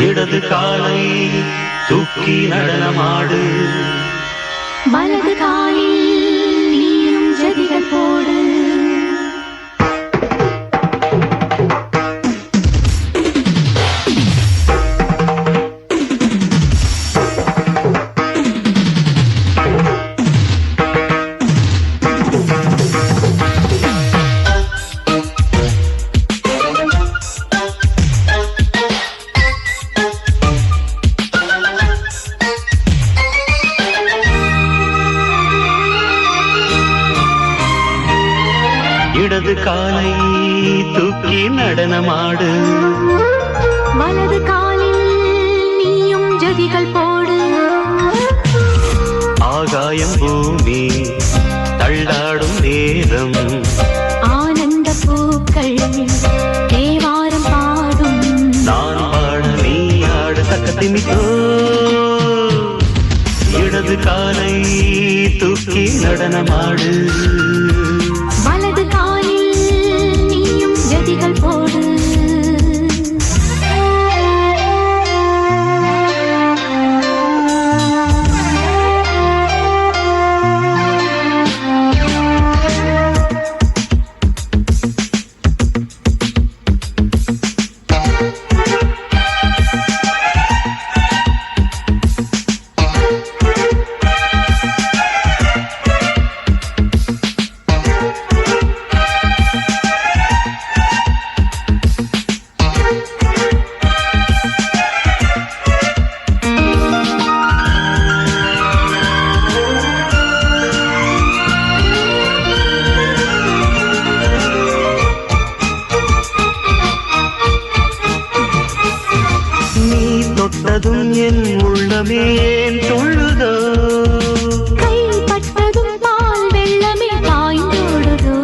இடது காலை தூக்கி நடனமாடு, வலது காலில் நீயும் ஜதிகள் போடு. இடது காலை தூக்கி நடனமாடு, வலது காலில் நீயும் ஜதிகள் போடு. ஆகாயம் பூமி தள்ளாடும் நேரம், ஆனந்த பூக்கள் தேவாரம் பாடும். நான் பாட நீ ஆட தக்கத்திமிக்கோ. இடது காலை தூக்கி நடனமாடு, வலது காலில் நீயும் ஜதிகள் போடு. தொட்டதும் என் உள்ளமே ஏன் துள்ளுதோ, கைப்பட்டதும் பால் வெள்ளமே பாய்ந்தோடுதோ.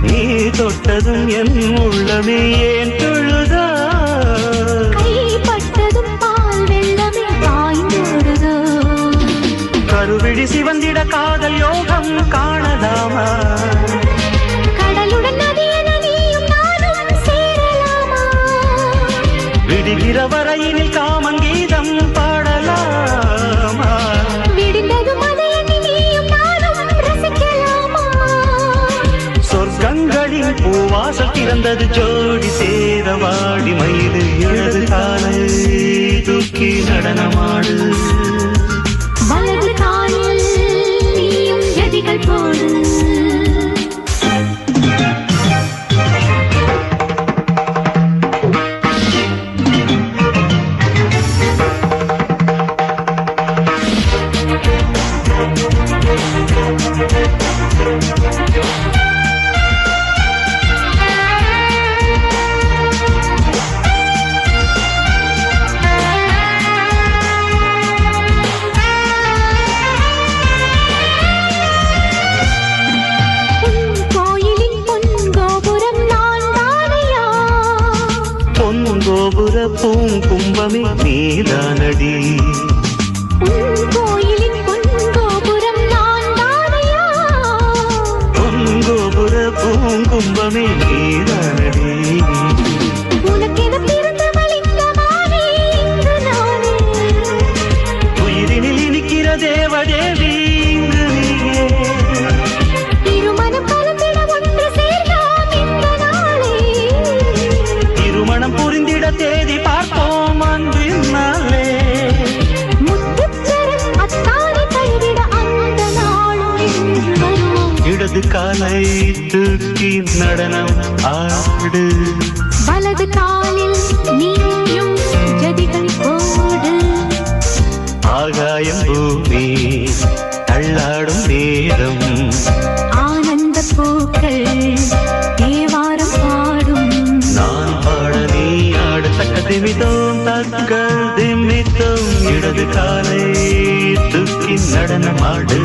நீ தொட்டதும் என் உள்ளமே ஏன் துள்ளுதோ, கைப்பட்டதும் பால் வெள்ளமே பாய்ந்தோடுதோ. கருவிழி சிவந்திட காதல் யோகம் காணலாமா, கடலுடன் நதியென நீயும் நானும் சேரலாமா. விடுகிற வரையினில் காமன் கீதம் பாடலாமா, விடுந்ததும் அதை எண்ணி நீயும் நானும் ரசிக்கலாமா. சொர்க்கங்களின் பூவாசல் திறந்தது ஜோடி சேர வாடி மயிலு. இடது காலை தூக்கி நடனமாடு, வலது காலில் நீயும் ஜதிகள் போடு. கோபுர பூங்கும்பமே நீதானடி, கோயிலின் பொன்கோபுரம் நான் தானையா. பொன்கோபுர பூங்கும்பமே நீதானடி, உனக்கென பிறந்தவள் இந்த மானே இங்கு நானே. உயிரினில் இனிக்கிற தேவதேவி இங்கு நீயே. திருமணம் கலந்திட ஒன்று சேர்ந்தோம் இந்த நாளே. திருமணம் புரிந்திட தேதி பார்ப்போம் அன்பினாலே. முத்துச்சரம் அத்தானி தழுவிட அந்த நாளும் இன்று வருவோம். இடது காலை தூக்கி நடனம் ஆடு, வலது காலில் நீயும் ஜதிகள் போடு. ஆகாயம் பூமி தள்ளாடும் நேரம், ஆனந்த பூக்கள் தேவாரம் பாடும். நான் பாட நீ ஆட தக்க திமித்தோம் தக்க திமித்தோம். இடது காலை தூக்கி நடனமாடு,